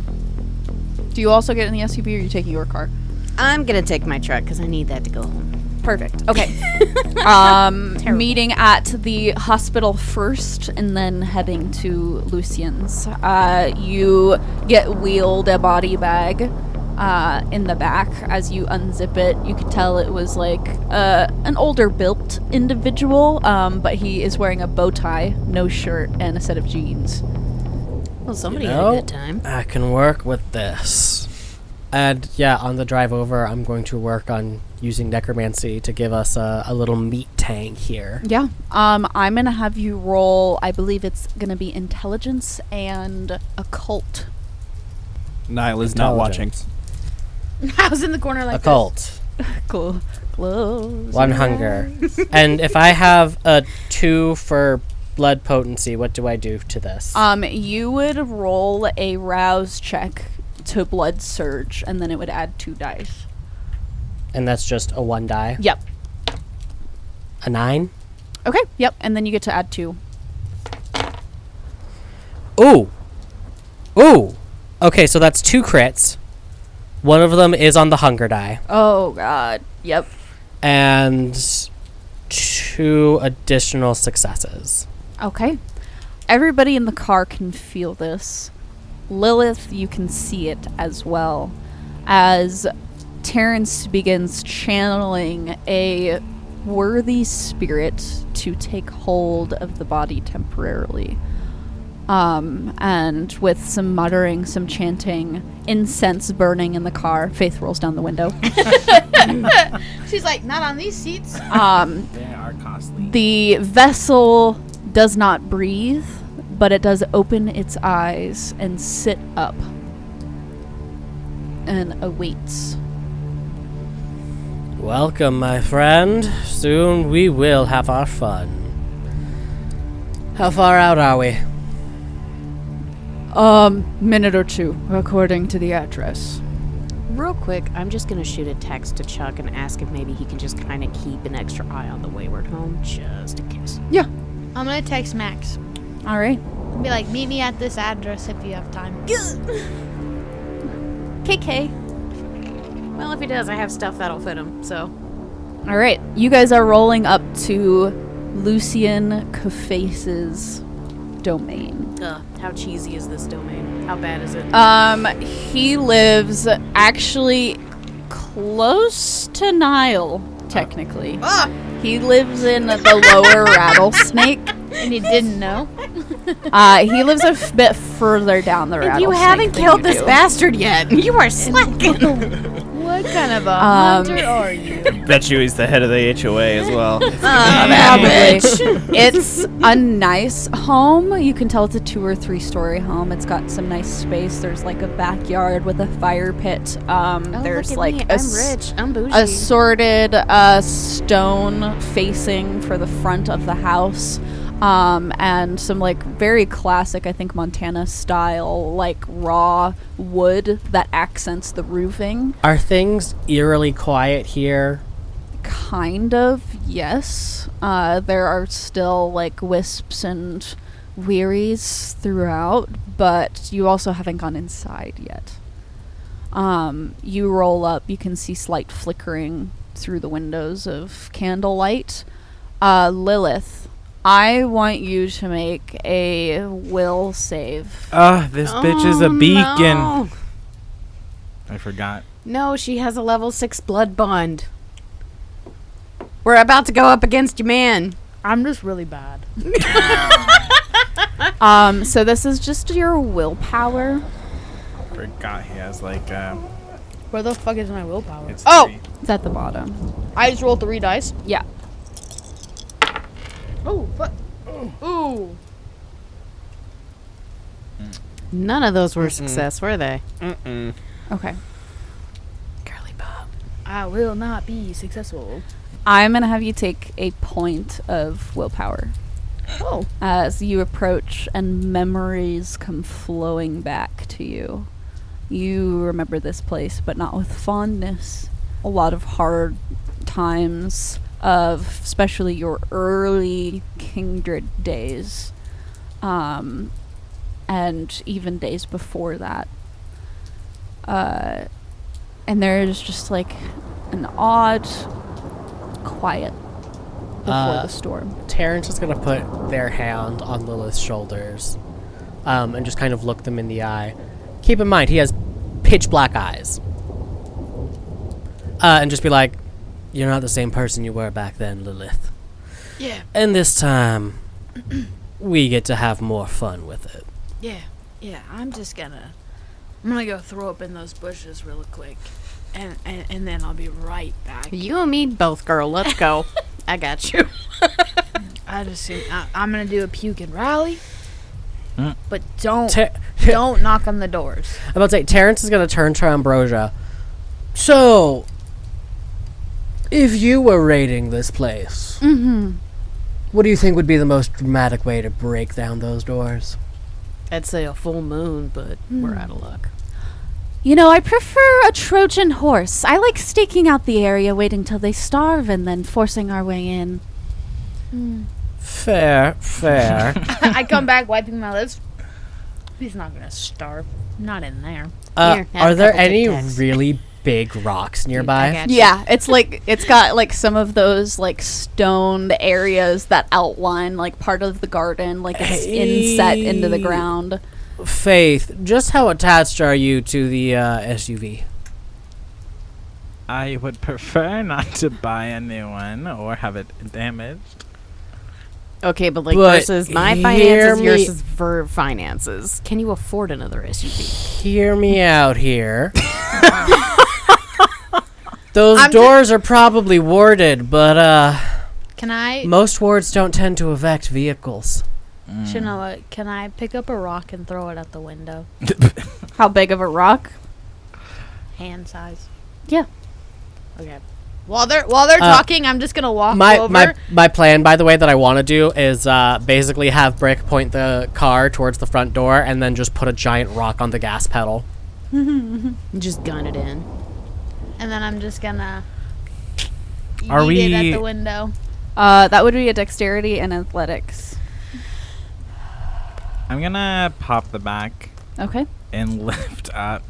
Do you also get in the SUV, or are you taking your car? I'm gonna take my truck because I need that to go home. Perfect. Okay. Meeting at the hospital first and then heading to Lucien's. You get wheeled a body bag in the back. As you unzip it, you could tell it was like an older built individual, but he is wearing a bow tie, no shirt, and a set of jeans. Well, somebody had a good time. I can work with this. And yeah, on the drive over, I'm going to work on using necromancy to give us a little meat tank here. Yeah. I'm going to have you roll, I believe it's going to be intelligence and occult. Niall is not watching. I was in the corner like Occult. Cool. Close. 1 hunger. And if I have a 2 for blood potency, what do I do to this? You would roll a rouse check to blood surge, and then it would add 2 dice. And that's just a 1 die? Yep. A 9? Okay, yep, and then you get to add 2. Ooh. Ooh. Okay, so that's 2 crits. One of them is on the hunger die. Oh, God. Yep. And 2 additional successes. Okay. Everybody in the car can feel this. Lilith, you can see it as well, as Terrance begins channeling a worthy spirit to take hold of the body temporarily. And with some muttering, some chanting, incense burning in the car, Faith rolls down the window. She's like, not on these seats. They are costly. The vessel does not breathe, but it does open its eyes and sit up and awaits. Welcome, my friend. Soon we will have our fun. How far out are we? Minute or 2, according to the address. Real quick, I'm just gonna shoot a text to Chuck and ask if maybe he can just kind of keep an extra eye on the wayward home, just in case. Yeah. I'm gonna text Max. All right. Be like, meet me at this address if you have time. KK. Well, if he does, I have stuff that'll fit him, so. All right. You guys are rolling up to Lucien Caface's domain. How cheesy is this domain? How bad is it? He lives actually close to Niall, technically. He lives in the lower Rattlesnake. And you didn't know? He lives a bit further down the Rattlesnake. You haven't than killed you this do. bastard yet. You are slacking. What kind of a hunter are you? Bet you he's the head of the HOA as well. Probably. It's a nice home. You can tell it's a 2 or 3 story home. It's got some nice space. There's like a backyard with a fire pit. There's look at like me. I'm rich. I'm bougie. assorted stone facing for the front of the house. And some like very classic, I think Montana style, like raw wood that accents the roofing. Are things eerily quiet here? Kind of, yes. There are still like wisps and wearies throughout, but you also haven't gone inside yet. You roll up, you can see slight flickering through the windows of candlelight. Lilith, I want you to make a will save. This bitch is a beacon. No. I forgot. No, she has a level 6 blood bond. We're about to go up against your man. I'm just really bad. So this is just your willpower. Forgot he has like Where the fuck is my willpower? it's Oh! 3. It's at the bottom. I just rolled 3 dice. Yeah. Oh, fuck. Ooh. None of those were success, were they? Okay. Girly pop. I will not be successful. I'm going to have you take a point of willpower. Oh. As you approach and memories come flowing back to you. You remember this place, but not with fondness. A lot of hard times of especially your early Kindred days. and even days before that. And there's just like an odd quiet before the storm. Terrance is going to put their hand on Lilith's shoulders and just kind of look them in the eye. Keep in mind, he has pitch black eyes. And just be like, you're not the same person you were back then, Lilith. Yeah. And this time, we get to have more fun with it. Yeah, I'm gonna go throw up in those bushes real quick. And then I'll be right back. You and me both, girl. Let's go. I got you. I'm gonna do a puke and rally. But don't knock on the doors. I'm about to say, Terrance is going to turn to Ambrosia. So, if you were raiding this place, what do you think would be the most dramatic way to break down those doors? I'd say a full moon, but we're out of luck. You know, I prefer a Trojan horse. I like staking out the area, waiting till they starve, and then forcing our way in. Fair. I come back wiping my lips. He's not gonna starve. Not in there. Here, have Are a there couple any Tic Tacs. really big rocks nearby? I got you. Yeah, it's got like some of those like stoned areas that outline like part of the garden, like it's inset into the ground. Faith, just how attached are you to the SUV? I would prefer not to buy a new one or have it damaged. Okay, but versus my finances, yours is for finances. Can you afford another SUV? Hear me out here. Those doors are probably warded, but Can I, most wards don't tend to evict vehicles. Chenoa, can I pick up a rock and throw it out the window? How big of a rock? Hand size. Yeah. Okay. While they're talking, I'm just gonna walk over. My plan, by the way, that I want to do is basically have Brick point the car towards the front door and then just put a giant rock on the gas pedal. Just gun it in. And then I'm just gonna Are eat it we- at the window. That would be a dexterity and athletics. I'm gonna pop the back Okay. and lift up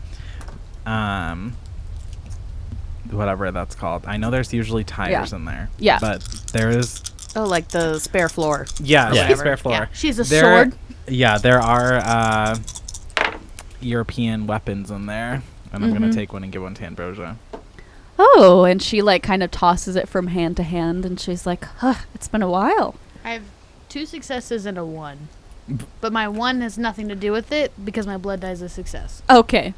whatever that's called. I know there's usually tires in there. Yeah. But there is Oh, like the spare floor. yeah, Yeah. like a spare floor. Yeah, she's a There- sword. Yeah, there are European weapons in there. And I'm gonna take one and give one to Ambrosia. Oh, and she like kind of tosses it from hand to hand, and she's like, it's been a while. I have 2 successes and a 1. But my 1 has nothing to do with it because my blood die is a success. Okay.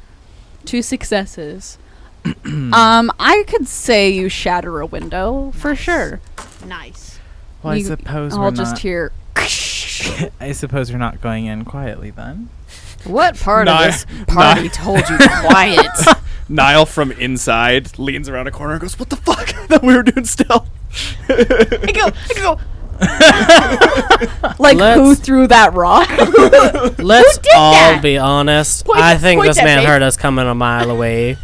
2 successes. I could say you shatter a window for sure. Nice. Well, You- I suppose I'll we're just not. hear. I suppose you're not going in quietly then. What part of Nah, this party told you quiet? Niall from inside leans around a corner and goes, "What the fuck? I thought we were doing stealth." I go. Like, who Let's- threw that rock? Let's all that? be honest. Point I at- think point this at man me. heard us coming a mile away,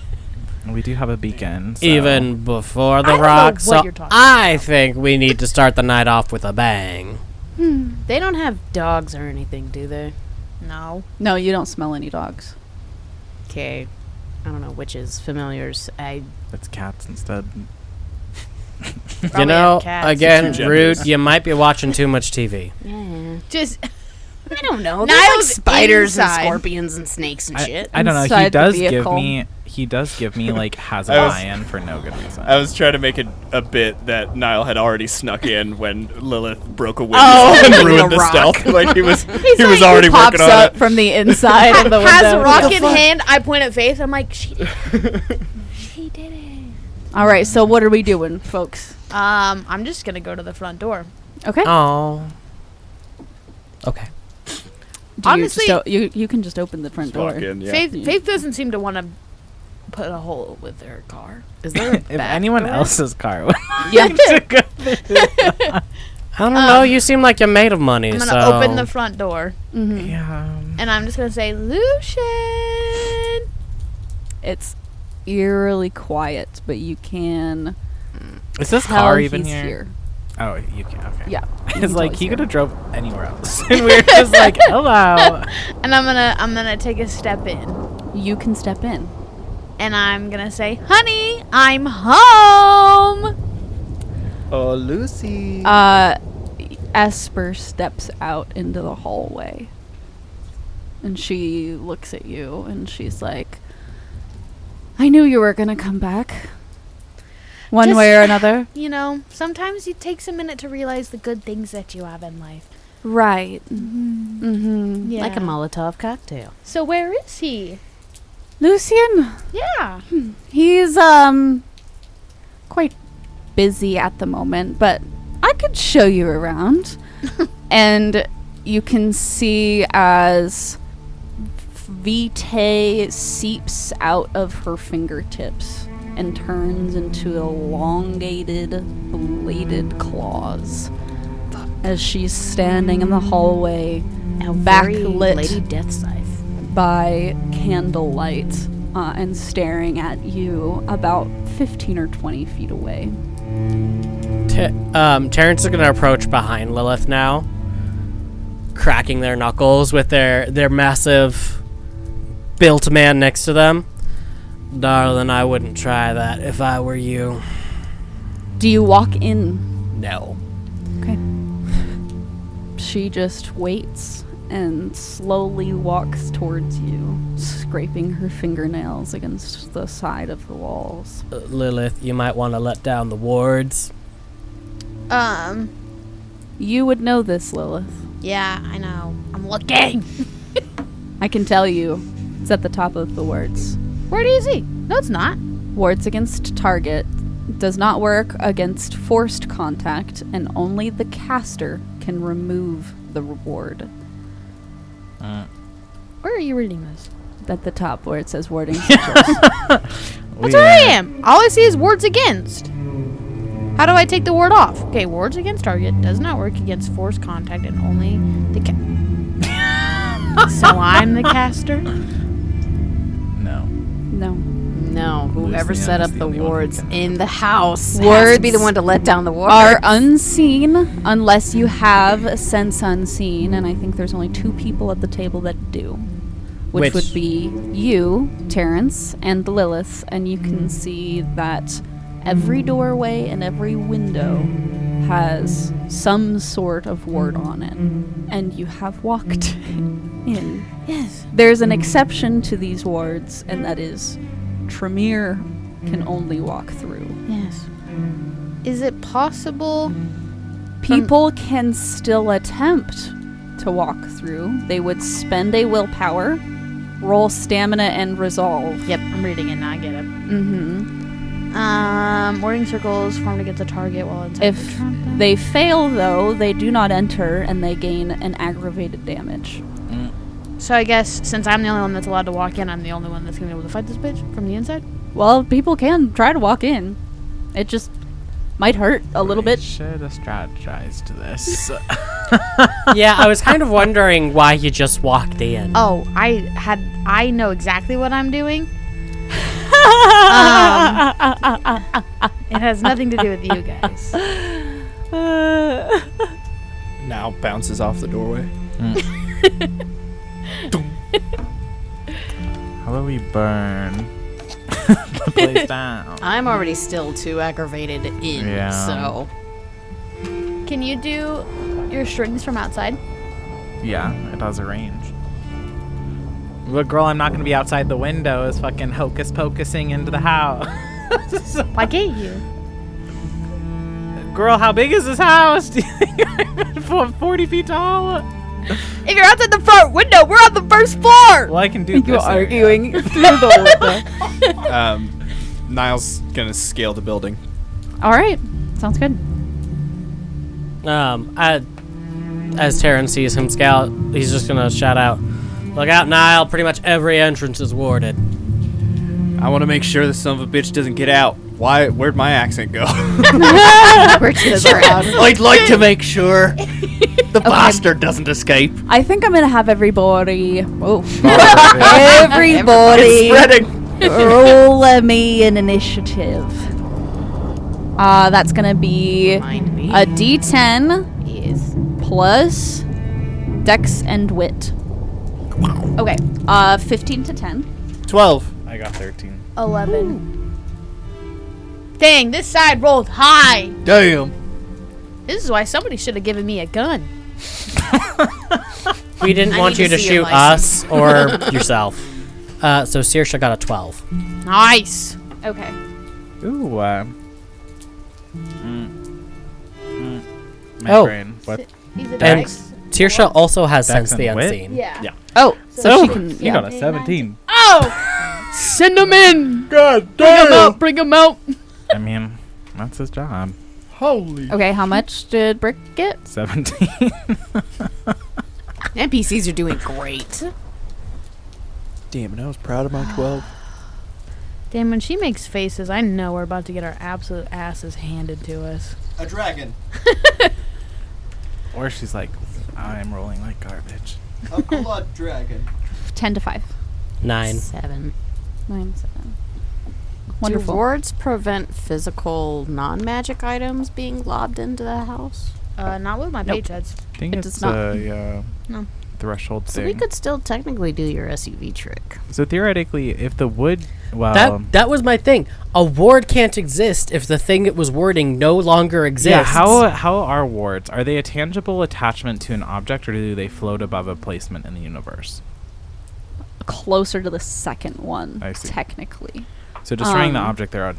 We do have a beacon. So. even before the I don't know rock. what So you're talking I think we need to start the night off with a bang. They don't have dogs or anything, do they? No. No, you don't smell any dogs. Okay. I don't know, witches, familiars. It's cats instead. Probably You know, have cats. again, Two rude. genders. You might be watching too much TV. Yeah. Just I don't know. There's like Niall's spiders inside. and scorpions and snakes and shit. I don't know. Inside the vehicle. He does give me like has a I was- buy-in for no good reason. I was trying to make a bit that Niall had already snuck in when Lilith broke a window Oh, and with ruined a the rock. stealth. Like he was He's was like, already pops working on up it. from the inside of the window. has a rock What the in fuck? hand. I point at Faith. I'm like, she did it. All right, so what are we doing, folks? I'm just gonna go to the front door. Okay. Oh. Okay. Honestly- you can just open the front door. Walk in, yeah. Faith doesn't seem to want to put a hole with her car. Is there a if back anyone door? else's car would Yeah. I don't know. You seem like you're made of money. I'm so gonna open the front door Mhm. yeah. and I'm just gonna say, Lucian. It's eerily quiet, but you can Is this tell car even he's here? here. Oh, you can. Okay. Yeah. It's like he could have drove anywhere else, and we were just like, hello. And I'm gonna take a step in, You can step in. and I'm gonna say, "Honey, I'm home." Oh, Lucy. Esper steps out into the hallway. And she looks at you and she's like, I knew you were going to come back. One Just- way or another. You know, sometimes it takes a minute to realize the good things that you have in life. Right. Mm-hmm. Yeah. Like a Molotov cocktail. So where is he? Lucian, Yeah. he's quite busy at the moment, but I could show you around. And you can see as Vitae seeps out of her fingertips and turns into elongated, bladed claws as she's standing in the hallway, backlit Lady Death Scythe. by candlelight and staring at you about 15 or 20 feet away. Terrance is going to approach behind Lilith now, cracking their knuckles with their massive built man next to them. Darling, I wouldn't try that if I were you. Do you walk in? No. Okay. She just waits and slowly walks towards you, scraping her fingernails against the side of the walls. Lilith, you might want to let down the wards. You would know this, Lilith. Yeah, I know. I'm looking. I can tell you. It's at the top of the words. Where do you see? No, it's not. Wards against target does not work against forced contact, and only the caster can remove the ward. Where are you reading this? At the top where it says warding switches. That's where I am. All I see is wards against. How do I take the ward off? Okay, wards against target does not work against forced contact and only the So I'm the caster? No. No. No, whoever Lucian set is up the the only one who wards can. in the house has to Wards be the one to let down the wards. Are unseen unless you have sense unseen, and I think there's only 2 people at the table that do. Which would be you, Terrance, and Lilith, and you can see that every doorway and every window has some sort of ward on it. And you have walked in. Yes. There's an exception to these wards, and that is Tremere can only walk through. Yes. Is it possible? People can still attempt to walk through. They would spend a willpower, roll stamina, and resolve. Yep, I'm reading it now. I get it. Mm-hmm. Warding circles formed against a target while inside If the trap. they fail, though, they do not enter, and they gain an aggravated damage. So I guess since I'm the only one that's allowed to walk in, I'm the only one that's gonna be able to fight this bitch from the inside. Well, people can try to walk in. It just might hurt a little bit. Should have strategized this. Yeah, I was kind of wondering why you just walked in. Oh, I know exactly what I'm doing. It has nothing to do with you guys. Now bounces off the doorway. How about we burn the place down? I'm already still too aggravated in, Yeah. so. Can you do your strings from outside? Yeah, it has a range. But girl, I'm not gonna be outside the window is fucking hocus pocusing into the house. Why can't you? Girl, how big is this house? Do you think I'm 40 feet tall? If you're outside the front window, we're on the first floor. Well, I can do You're this area. arguing through the window. Niall's gonna scale the building. All right. Sounds good. As Terrance sees him scout, he's just gonna shout out, "Look out, Niall! Pretty much every entrance is warded." I want to make sure the son of a bitch doesn't get out. Where'd my accent go? We're just proud. I'd like to make sure the bastard doesn't escape. I think I'm gonna have everybody. Oh, It's everybody spreading. roll me an initiative. That's going to be Remind me. a D10 Yes. plus Dex and Wit. Okay. 15 to 10. 12. I got 13. 11. Dang, this side rolled high. Damn. This is why somebody should have given me a gun. We didn't I want need you to to see your shoot us or yourself. So Saoirse got a 12. Nice. Okay. Ooh. My Oh. brain. What? He's a And Dex. Saoirse also has Dex Sense the and Wit? Unseen. Yeah. Oh, so Oh, she can. you Yeah. got a 17. Oh! Send him in. God Bring him damn. out. Bring him out. I mean, that's his job. Holy. Okay, how much did Brick get? 17. NPCs are doing great. Damn it, I was proud of my 12. Damn, when she makes faces, I know we're about to get our absolute asses handed to us. A dragon. Or she's like, I'm rolling like garbage. A blood dragon. 10 to 5. 9. 7. 9, 7. Do Wonderful. wards prevent physical non-magic items being lobbed into the house? Not with my Nope. page heads. I think It it's does not. a No. threshold So thing. we could still technically do your SUV trick. So theoretically, if the wood, well, That was my thing. A ward can't exist if the thing it was warding no longer exists. yeah. How are wards? Are they a tangible attachment to an object, or do they float above a placement in the universe? Closer to the second one, I see. technically. So destroying the Um, object they're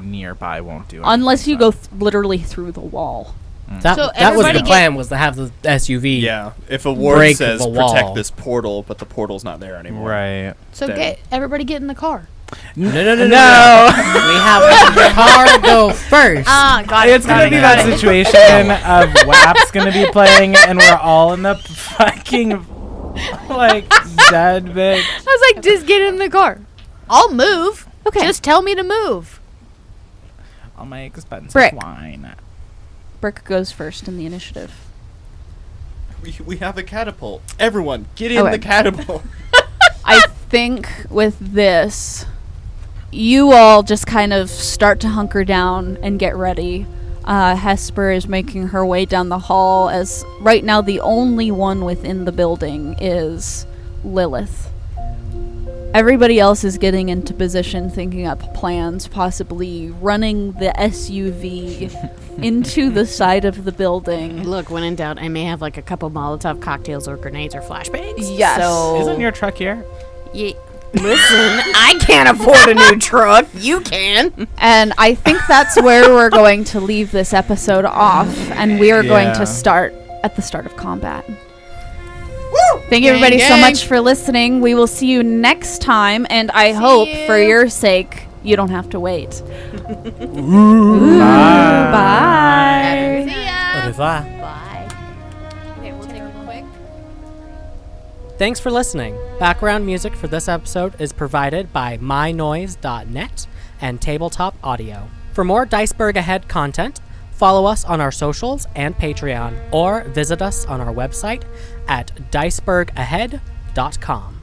nearby won't do. Unless you anything, go literally through the wall. That, So that was everybody the get- plan, was to have the SUV. Yeah, if a ward Break says the wall. protect this portal, but the portal's not there anymore. Right. So Then- everybody get in the car. No. We have the car go first. Got It's gonna be that situation of WAP's gonna be playing, and we're all in the fucking like dead bitch. I was like, just get in the car. I'll move. Okay. Just tell me to move. All my expensive Brick. wine. Brick goes first in the initiative. We have a catapult. Everyone, get in Okay. the catapult. I think with this, you all just kind of start to hunker down and get ready. Hesper is making her way down the hall, as right now the only one within the building is Lilith. Everybody else is getting into position, thinking up plans, possibly running the SUV into the side of the building. Look, when in doubt, I may have like a couple Molotov cocktails or grenades or flashbangs. Yes. So Isn't your truck here? listen, I can't afford a new truck. You can. And I think that's where we're going to leave this episode off, and we are going Yeah. to start at the start of combat. Thank you Gang, everybody so gang. much for listening. We will see you next time, and I hope for your sake you don't have to wait. Ooh, bye. See ya. Au revoir. Bye. Okay, we'll take a quick. Thanks for listening. Background music for this episode is provided by mynoise.net and Tabletop Audio. For more Diceberg Ahead content, follow us on our socials and Patreon, or visit us on our website at dicebergahead.com.